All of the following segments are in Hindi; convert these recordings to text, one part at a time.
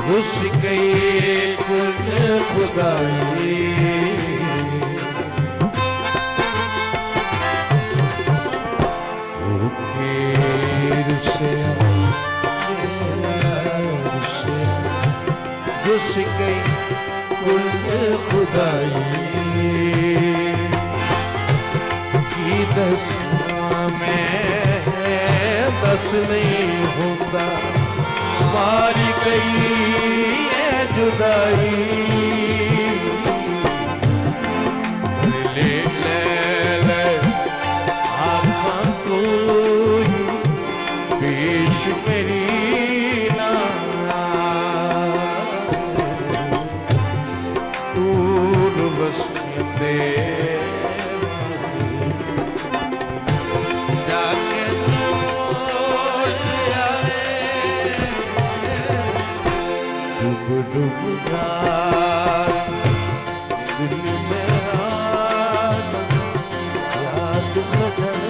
रुस गई कुल खुदाई रुस गई कुल खुदाई की दस में दस नहीं होता मारी गई है जुदाई ले ले ले आँखां को पेश मेरी ना दूर बस दे डूब जाए दिल मेरा याद सजन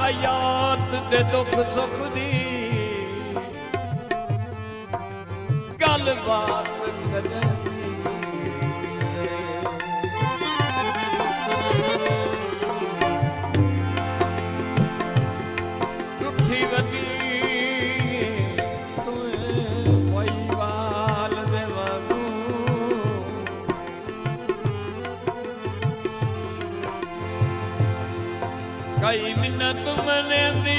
याद दे दुख सुख दी गल बात करें टुठी वगी कोई वाल दे वागू कई मिन्नत मने दी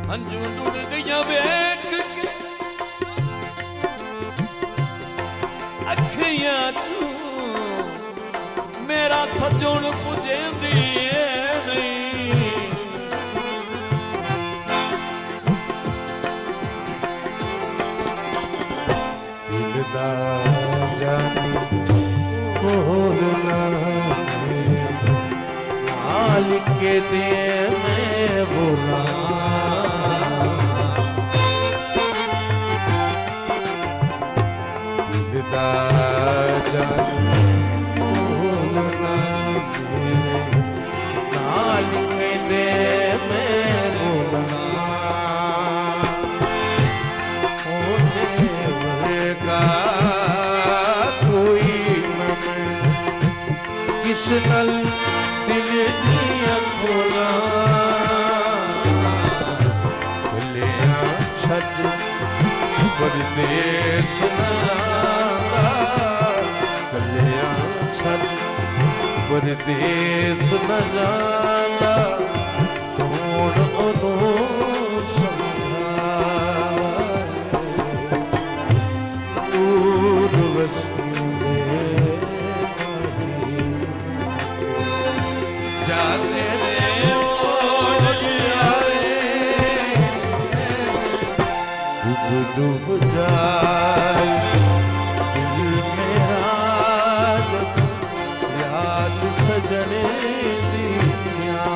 हंजू डुड़ गया वेख के अखियां तू मेरा सजोन पुजेंदी नहीं दिल दा जानी बोलना मेरे मालिक के दे मैं बोला दिल दा जानी बोलना मेरे मालिक के दे मैं बोला किस नल दिल दिया खोला लिया छज परदेस लिया छज परदेस न जाना कौन ओनो समझा दूर वसीले जाते डूब जाए दिल मेरा याद सजने दिया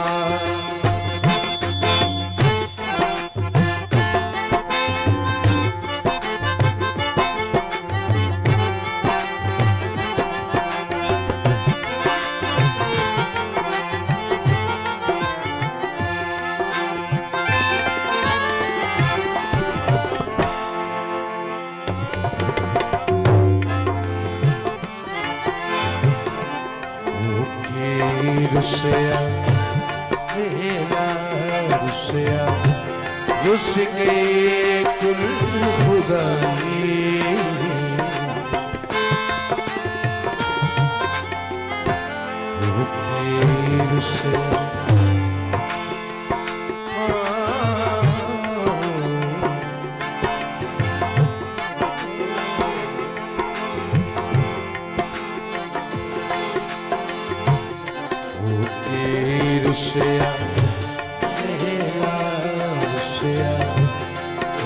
रुसिया मेरा रुसिया रुस गए कुल खुदाई रुसिया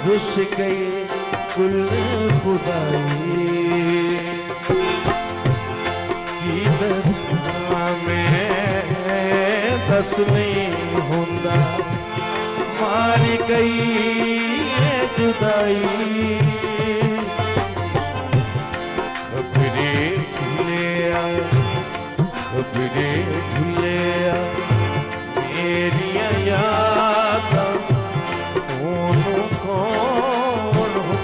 रुस गए कुल खुदाई की दस में दस नहीं होंदा मार गई है जुदाई खबरे भूलिया खबरे भूलिया मेरिया याद कौन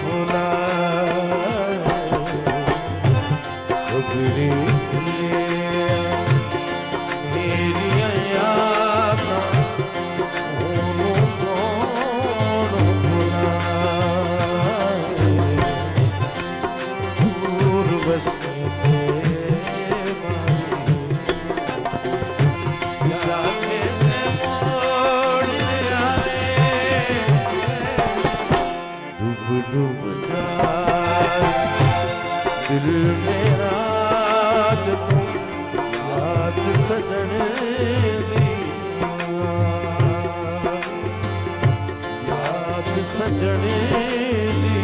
भुला खबरे भूलिया मेरिया याद कौन भुला दूर बसते डूब जाए दिल मेरा जब याद सजने दिया याद सजने दिया